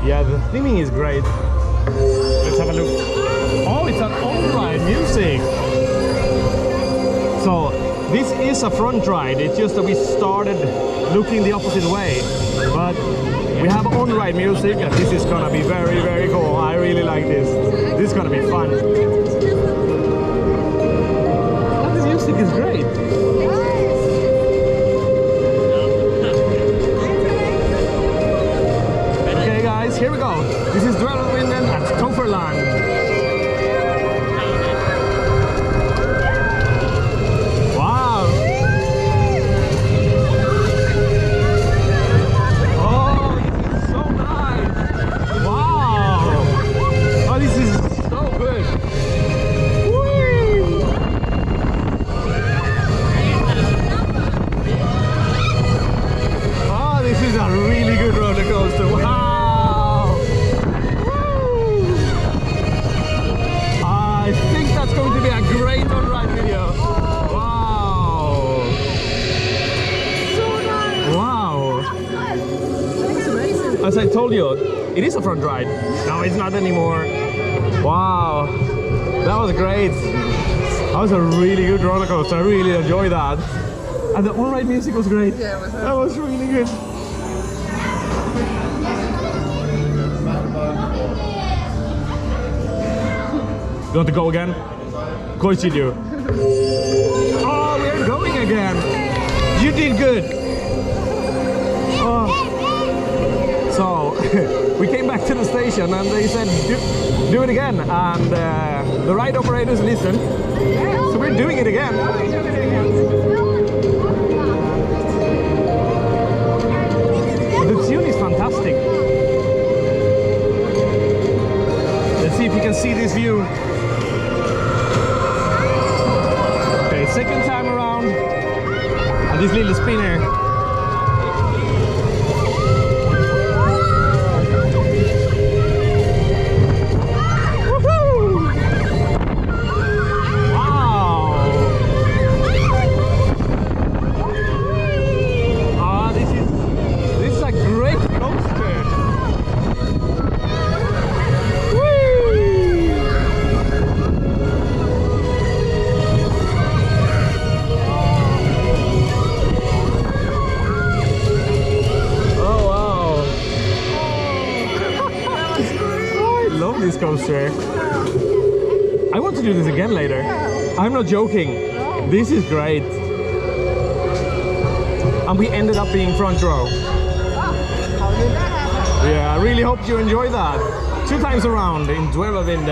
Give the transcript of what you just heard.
Yeah, the theming is great. Let's have a look. Oh, it's an Onride music. So this is a front ride. It's just that we started looking the opposite way. But we have Onride music, and this is gonna be very, very cool. I really like this. This is gonna be fun. Oh, the music is great. Okay, guys, here we go. This is Dwervelwind at Toverland. As I told you, it is a front ride. No, it's not anymore. Wow, that was great. That was a really good roller coaster. I really enjoyed that. And the Onride music was great. Yeah, it was. That was really good. You want to go again? Of course you do. Oh, we're going again. You did good. Oh. So we came back to the station and they said do it again, and the ride operators listened, so we're doing it again. The tune is fantastic. Let's see if you can see this view. Okay, second time around and this little spinner. Coaster. I want to do this again later. I'm not joking. This is great. And we ended up being front row. Yeah, I really hope you enjoyed that. 2 times around in Dwervelwind.